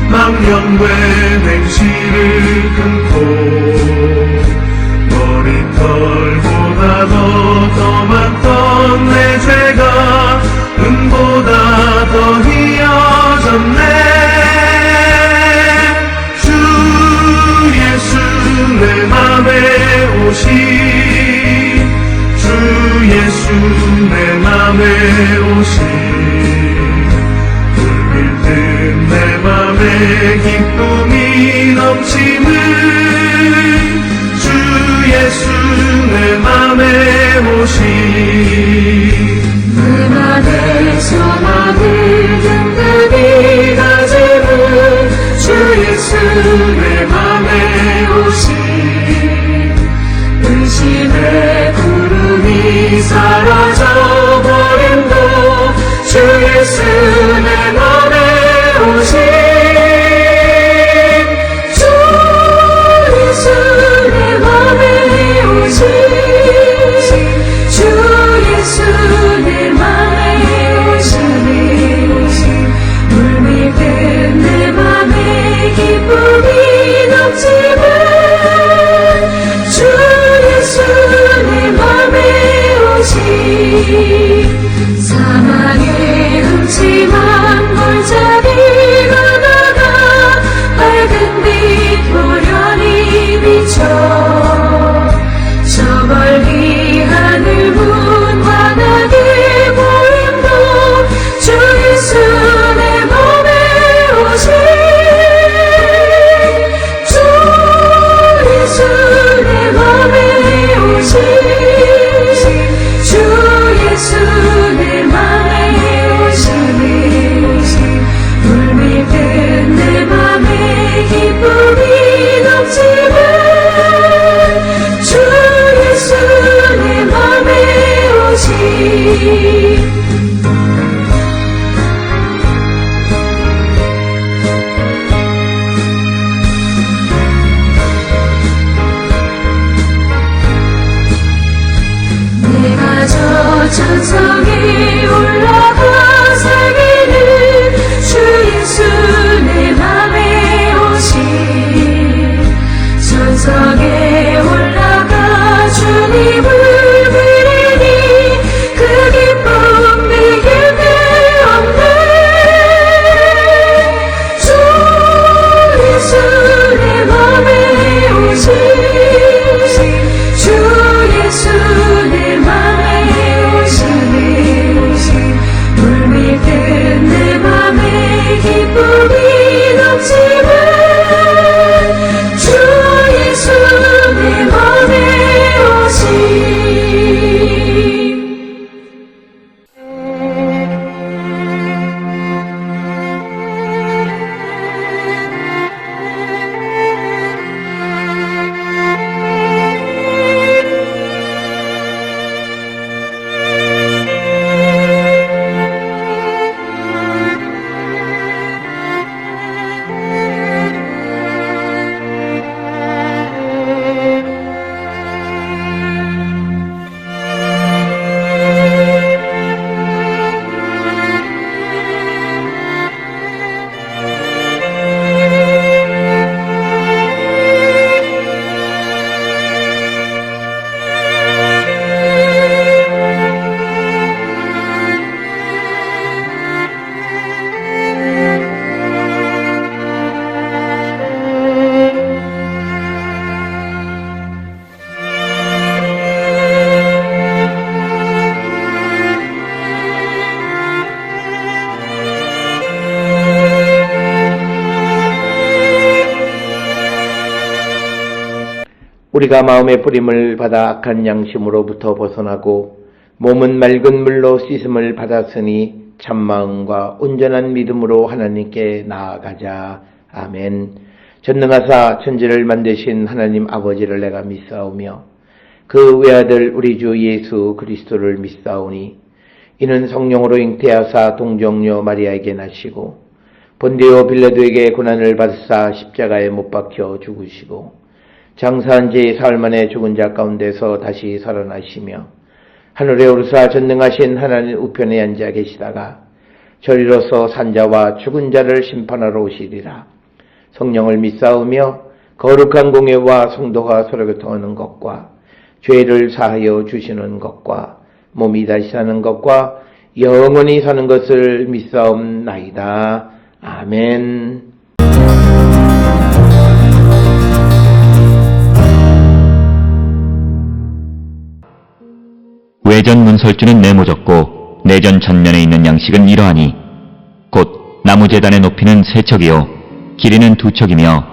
망령된 행실을 끊고 머리털보다 더 많던 내 죄가 은보다 더 희어졌네. 주 예수 내 맘에 오시, 주 예수 내 맘에 오시. 내 맘에 기쁨이 넘치는 주 예수 내 맘에 오시. 내 맘에 소망을 든든히 가지는 주 예수 내 맘에 오시. 의심의 구름이 사라져 버림도 주 예수 내 맘에 오시. 주 예수 내 맘에 오시. 주 예수 내 맘에 오시. 물밀듯 내 맘에 기쁨이 넘치는 주 예수 내 맘에 오시. 사망의 음침한 골짜기 가다가 밝은 빛 고련히 비춰 저 멀리 하늘 문 환하게 보임도 주 예수 내 맘에 오시. 주 예수 내 맘에 오시. 주 예수 내 맘에 오시. 물밀듯 내 맘에 기쁨이 넘치는 주 예수 내 맘에 오시. 내가 저 천성에 올라가 살기는 주 예수 내 맘에 오시. 천성에 올라가 주님을 부르니 그 기쁨 비길 데 없네. 주 예수 내 맘에 오시. 주 예수 내 맘에 오시. 우리가 마음의 뿌림을 받아 악한 양심으로부터 벗어나고 몸은 맑은 물로 씻음을 받았으니 참마음과 온전한 믿음으로 하나님께 나아가자. 아멘. 전능하사 천지를 만드신 하나님 아버지를 내가 믿사오며 그 외아들 우리 주 예수 그리스도를 믿사오니 이는 성령으로 잉태하사 동정녀 마리아에게 나시고 본디오 빌라도에게 고난을 받으사 십자가에 못 박혀 죽으시고 장사한 지 사흘 만에 죽은 자 가운데서 다시 살아나시며 하늘에 오르사 전능하신 하나님 우편에 앉아 계시다가 저리로서 산자와 죽은 자를 심판하러 오시리라. 성령을 믿사오며 거룩한 공예와 성도가 서로 교통하는 것과 죄를 사하여 주시는 것과 몸이 다시 사는 것과 영원히 사는 것을 믿사옵나이다. 아멘. 외전 문설주는 네모졌고 내전 전면에 있는 양식은 이러하니 곧 나무제단의 높이는 3척이요 길이는 2척이며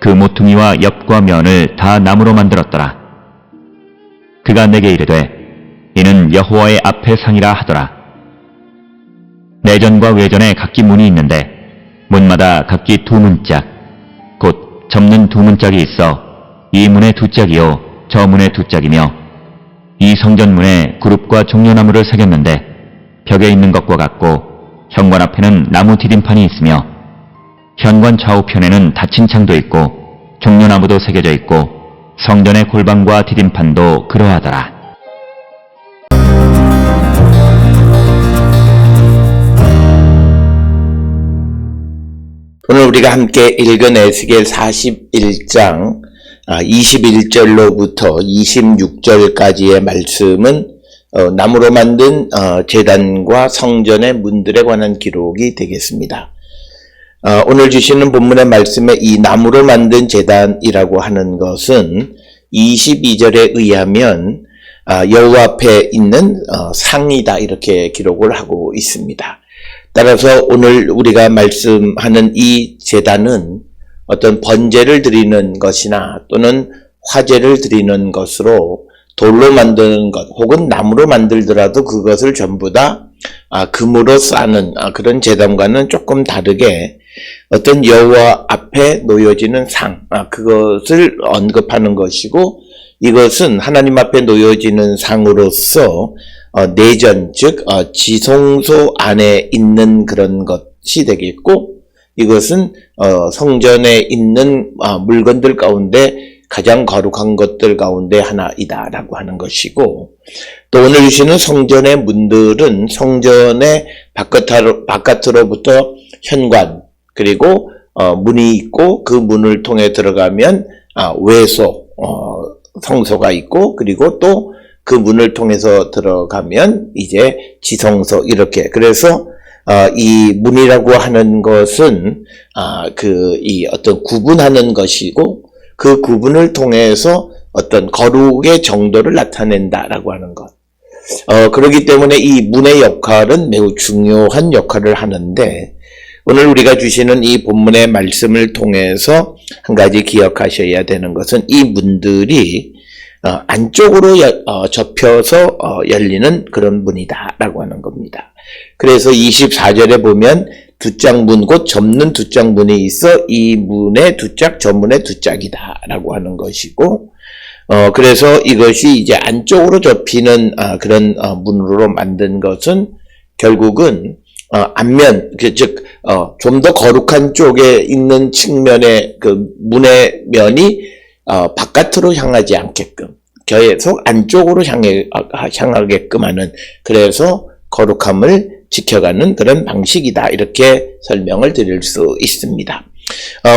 그 모퉁이와 옆과 면을 다 나무로 만들었더라. 그가 내게 이르되 이는 여호와의 앞의 상이라 하더라. 내전과 외전에 각기 문이 있는데 문마다 각기 2문짝 곧 접는 2문짝이 있어 이 문에 2짝이요 저 문에 2짝이며 이 성전문에 구룹과 종려나무를 새겼는데 벽에 있는 것과 같고 현관 앞에는 나무 디딤판이 있으며 현관 좌우편에는 닫힌 창도 있고 종려나무도 새겨져 있고 성전의 골방과 디딤판도 그러하더라. 오늘 우리가 함께 읽은 에스겔 41장 21절로부터 26절까지의 말씀은 나무로 만든 제단과 성전의 문들에 관한 기록이 되겠습니다. 오늘 주시는 본문의 말씀에 이 나무로 만든 제단이라고 하는 것은 22절에 의하면 여호와 앞에 있는 상이다 이렇게 기록을 하고 있습니다. 따라서 오늘 우리가 말씀하는 이 제단은 어떤 번제를 드리는 것이나 또는 화제를 드리는 것으로 돌로 만드는 것 혹은 나무로 만들더라도 그것을 전부 다 금으로 쌓는 그런 제단과는 조금 다르게 어떤 여호와 앞에 놓여지는 상 그것을 언급하는 것이고 이것은 하나님 앞에 놓여지는 상으로서 내전 즉 지성소 안에 있는 그런 것이 되겠고 이것은 성전에 있는 물건들 가운데 가장 거룩한 것들 가운데 하나이다라고 하는 것이고 또 오늘 주시는 성전의 문들은 성전의 바깥으로부터 현관 그리고 문이 있고 그 문을 통해 들어가면 외소 성소가 있고 그리고 또 그 문을 통해서 들어가면 이제 지성소 이렇게 그래서 이 문이라고 하는 것은 이 어떤 구분하는 것이고 그 구분을 통해서 어떤 거룩의 정도를 나타낸다라고 하는 것. 그렇기 때문에 이 문의 역할은 매우 중요한 역할을 하는데 오늘 우리가 주시는 이 본문의 말씀을 통해서 한 가지 기억하셔야 되는 것은 이 문들이 안쪽으로 접혀서 열리는 그런 문이다라고 하는 겁니다. 그래서 24절에 보면 2짝 곧 접는 2짝 문이 있어 이 문에 2짝 저 문에 2짝이다라고 하는 것이고 그래서 이것이 이제 안쪽으로 접히는 그런 문으로 만든 것은 결국은 앞면 즉 좀 더 거룩한 쪽에 있는 측면의 그 문의 면이 바깥으로 향하지 않게끔 계속 안쪽으로 향하게끔 하는 그래서 거룩함을 지켜가는 그런 방식이다 이렇게 설명을 드릴 수 있습니다.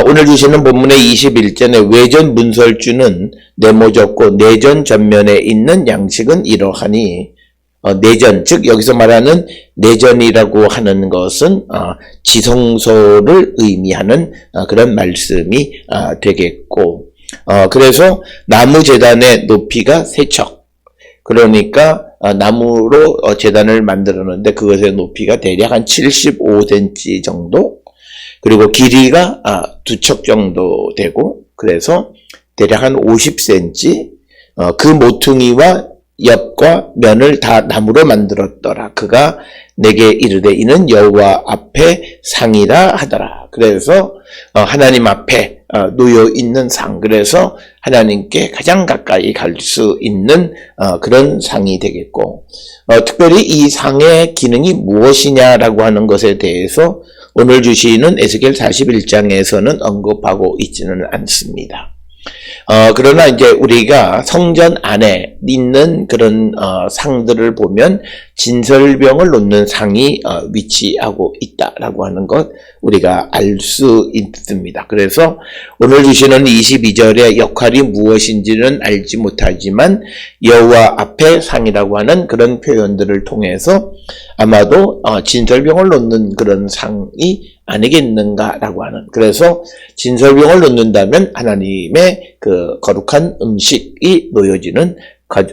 오늘 주시는 본문의 21절에 외전 문설주는 네모졌고 내전 전면에 있는 양식은 이러하니 내전 즉 여기서 말하는 내전이라고 하는 것은 지성소를 의미하는 그런 말씀이 되겠고 그래서 나무 제단의 높이가 3척 그러니까 나무로 제단을 만들었는데 그것의 높이가 대략 한 75cm 정도 그리고 길이가 2척 정도 되고 그래서 대략 한 50cm, 그 모퉁이와 옆과 면을 다 나무로 만들었더라. 그가 내게 이르되 이는 여호와 앞에 상이라 하더라. 그래서 하나님 앞에 놓여 있는 상, 그래서 하나님께 가장 가까이 갈 수 있는 그런 상이 되겠고, 특별히 이 상의 기능이 무엇이냐라고 하는 것에 대해서 오늘 주시는 에스겔 41장에서는 언급하고 있지는 않습니다. 그러나 이제 우리가 성전 안에 있는 그런 상들을 보면 진설병을 놓는 상이 위치하고 있다라고 하는 것 우리가 알 수 있습니다. 그래서 오늘 주시는 22절의 역할이 무엇인지는 알지 못하지만 여호와 앞에 상이라고 하는 그런 표현들을 통해서 아마도 진설병을 놓는 그런 상이 아니겠는가라고 하는, 그래서 진설병을 놓는다면 하나님의 그 거룩한 음식이 놓여지는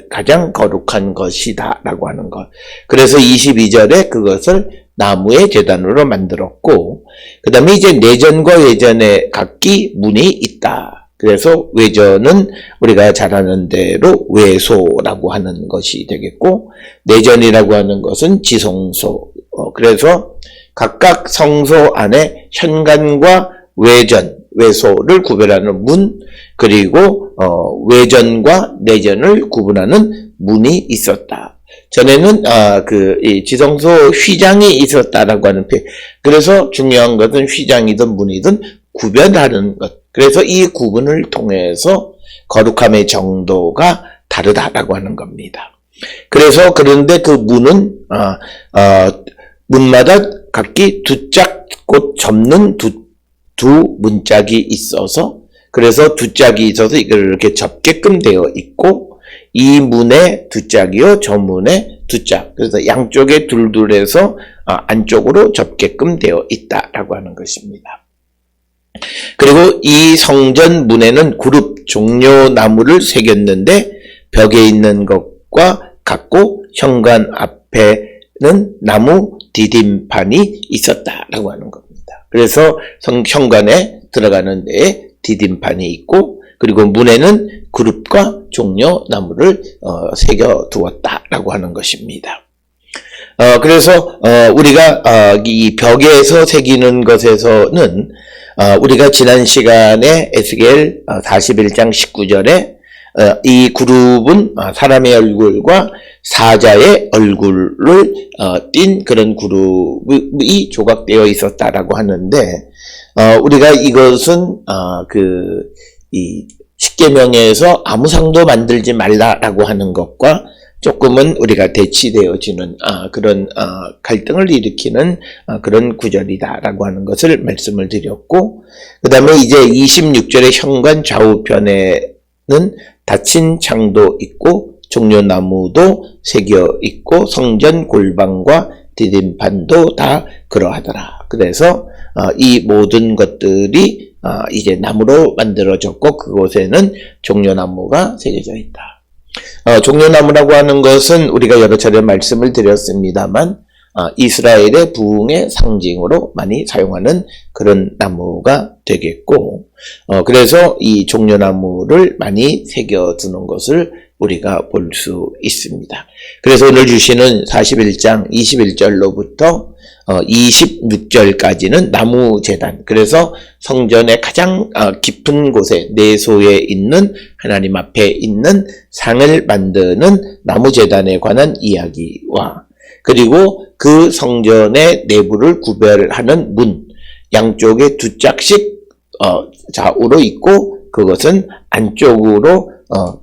가장 거룩한 것이다 라고 하는 것. 그래서 22절에 그것을 나무의 제단으로 만들었고, 그 다음에 이제 내전과 외전에 각기 문이 있다. 그래서 외전은 우리가 잘 아는 대로 외소라고 하는 것이 되겠고, 내전이라고 하는 것은 지성소. 그래서 각각 성소 안에 현관과 외전, 외소를 구별하는 문, 그리고 외전과 내전을 구분하는 문이 있었다. 전에는 이 지성소 휘장이 있었다라고 하는 표현. 그래서 중요한 것은 휘장이든 문이든 구별하는 것. 그래서 이 구분을 통해서 거룩함의 정도가 다르다라고 하는 겁니다. 그래서 그런데 그 문은 문마다 각기 두 짝 곧 접는 두 문짝이 있어서, 그래서 두 짝이 있어서 이걸 이렇게 접게끔 되어 있고, 이 문에 두 짝이요, 저 문에 두 짝. 그래서 양쪽에 둘둘해서 안쪽으로 접게끔 되어 있다라고 하는 것입니다. 그리고 이 성전 문에는 그룹 종려나무를 새겼는데 벽에 있는 것과 같고 현관 앞에는 나무 디딤판이 있었다라고 하는 겁니다. 그래서 현관에 들어가는 데에 디딤판이 있고, 그리고 문에는 그룹과 종려나무를 새겨 두었다라고 하는 것입니다. 그래서 우리가 이 벽에서 새기는 것에서는 우리가 지난 시간에 에스겔 41장 19절에 이 그룹은 사람의 얼굴과 사자의 얼굴을 띈 그런 그룹이 조각되어 있었다라고 하는데, 우리가 이것은 이 십계명에서 아무 상도 만들지 말라라고 하는 것과 조금은 우리가 대치되어지는 그런 갈등을 일으키는 그런 구절이다라고 하는 것을 말씀을 드렸고, 그 다음에 이제 26절의 현관 좌우편에는 닫힌 창도 있고 종려나무도 새겨 있고 성전 골방과 디딤판도 다 그러하더라. 그래서 이 모든 것들이 이제 나무로 만들어졌고 그곳에는 종려나무가 새겨져 있다. 종려나무라고 하는 것은 우리가 여러 차례 말씀을 드렸습니다만 이스라엘의 부흥의 상징으로 많이 사용하는 그런 나무가 되겠고, 그래서 이 종려나무를 많이 새겨두는 것을 우리가 볼 수 있습니다. 그래서 오늘 주시는 41장 21절로부터 26절까지는 나무 제단, 그래서 성전의 가장 깊은 곳에 내소에 있는 하나님 앞에 있는 상을 만드는 나무 제단에 관한 이야기와, 그리고 그 성전의 내부를 구별하는 문, 양쪽에 두 짝씩 좌우로 있고 그것은 안쪽으로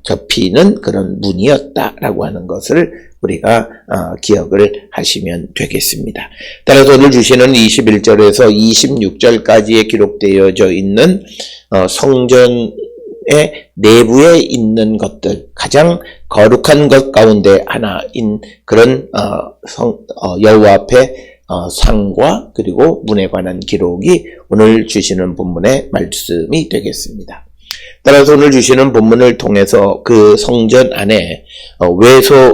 접히는 그런 문이었다라고 하는 것을 우리가 기억을 하시면 되겠습니다. 따라서 오늘 주시는 21절에서 26절까지에 기록되어져 있는 성전의 내부에 있는 것들, 가장 거룩한 것 가운데 하나인 그런 여호와 앞에 상과 그리고 문에 관한 기록이 오늘 주시는 본문의 말씀이 되겠습니다. 따라서 오늘 주시는 본문을 통해서 그 성전 안에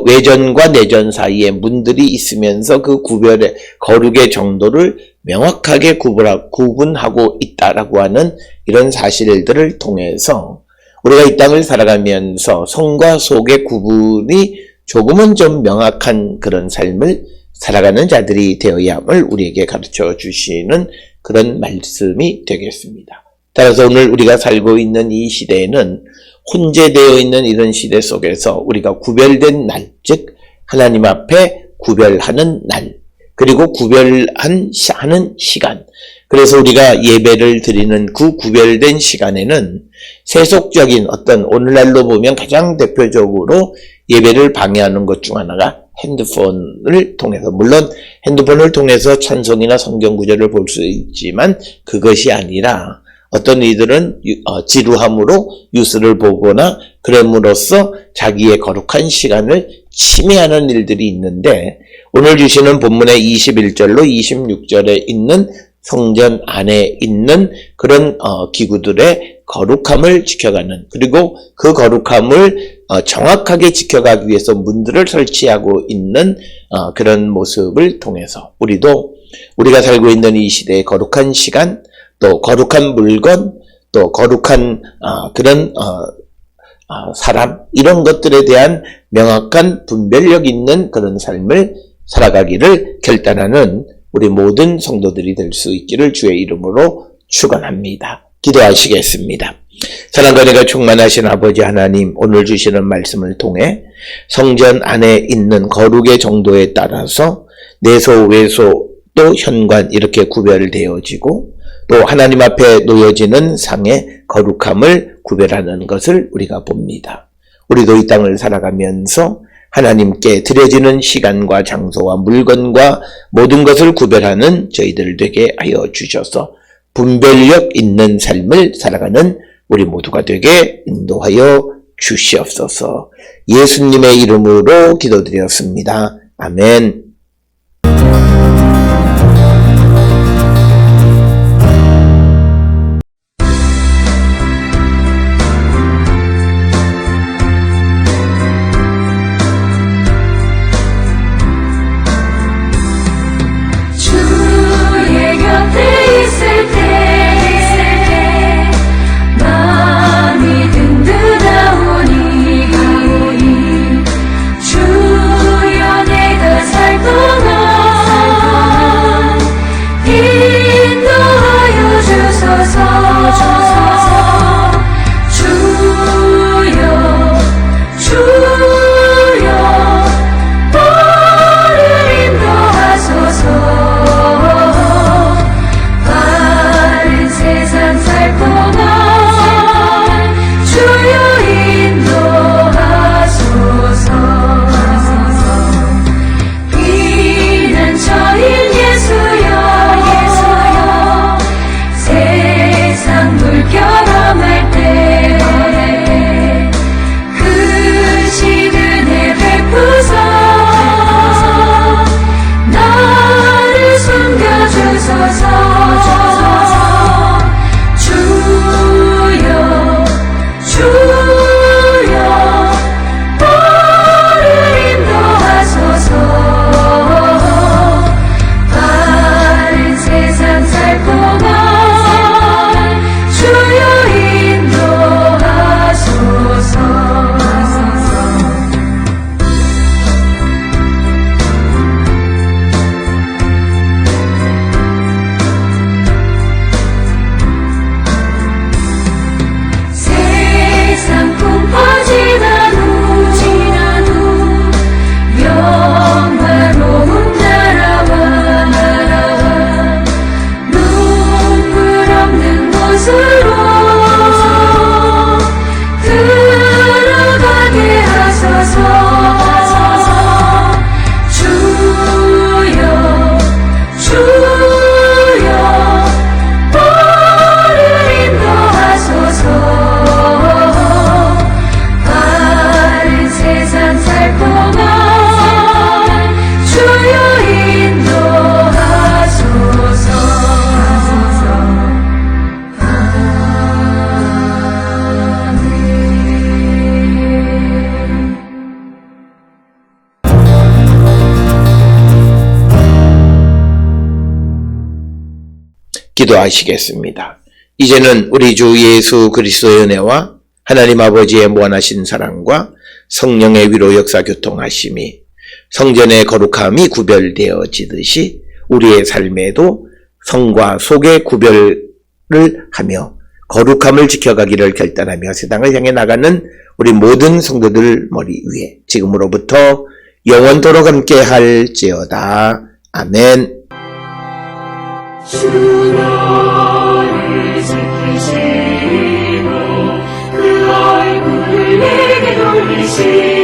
외전과 내전 사이에 문들이 있으면서 그 구별의 거룩의 정도를 명확하게 구분하고 있다라고 하는 이런 사실들을 통해서 우리가 이 땅을 살아가면서 성과 속의 구분이 조금은 좀 명확한 그런 삶을 살아가는 자들이 되어야 함을 우리에게 가르쳐 주시는 그런 말씀이 되겠습니다. 따라서 오늘 우리가 살고 있는 이 시대에는 혼재되어 있는 이런 시대 속에서 우리가 구별된 날, 즉 하나님 앞에 구별하는 날, 그리고 구별하는 시간, 그래서 우리가 예배를 드리는 그 구별된 시간에는 세속적인 어떤 오늘날로 보면 가장 대표적으로 예배를 방해하는 것 중 하나가 핸드폰을 통해서, 물론 핸드폰을 통해서 찬송이나 성경 구절을 볼 수 있지만 그것이 아니라 어떤 이들은 지루함으로 뉴스를 보거나 그럼으로써 자기의 거룩한 시간을 침해하는 일들이 있는데, 오늘 주시는 본문의 21절로 26절에 있는 성전 안에 있는 그런 기구들의 거룩함을 지켜가는, 그리고 그 거룩함을 정확하게 지켜가기 위해서 문들을 설치하고 있는 그런 모습을 통해서 우리도 우리가 살고 있는 이 시대의 거룩한 시간, 또 거룩한 물건, 또 거룩한 그런 사람, 이런 것들에 대한 명확한 분별력 있는 그런 삶을 살아가기를 결단하는 우리 모든 성도들이 될 수 있기를 주의 이름으로 축원합니다. 기도하시겠습니다. 사랑과 은혜가 충만하신 아버지 하나님, 오늘 주시는 말씀을 통해 성전 안에 있는 거룩의 정도에 따라서 내소, 외소, 또 현관 이렇게 구별되어지고 또 하나님 앞에 놓여지는 상의 거룩함을 구별하는 것을 우리가 봅니다. 우리도 이 땅을 살아가면서 하나님께 드려지는 시간과 장소와 물건과 모든 것을 구별하는 저희들 되게 하여 주셔서 분별력 있는 삶을 살아가는 우리 모두가 되게 인도하여 주시옵소서. 예수님의 이름으로 기도드렸습니다. 아멘. 주의 곁에 있을 때 마음이 든든하오니 주여 내가 살 동안 인도하여 주소서. 주여 나를 인도하소서. 바른 세상 살 동안 주여 인도하소서. 피난처인 예수여 세상 물결함할 때 크신 은혜 베푸사 나를 숨겨주소서. 주여 나를 인도하소서. 바른 세상 살 동안 주여 인도하소서. 세상 풍파 지나도 영화로운 나라와 눈물 없는 곳으로 들어가게 하소서. 주여 나를 인도하소서. 바른 세상 살 동안 주여 인도하소서. 기도하시겠습니다. 이제는 우리 주 예수 그리스도의 은혜와 하나님 아버지의 무한하신 사랑과 성령의 위로 역사 교통하심이 성전의 거룩함이 구별되어지듯이 우리의 삶에도 성과 속의 구별을 하며 거룩함을 지켜가기를 결단하며 세상을 향해 나가는 우리 모든 성도들 머리 위에 지금으로부터 영원토록 함께 할지어다. 아멘. 주 너를 지키시고 그 얼굴을 내게 돌리시고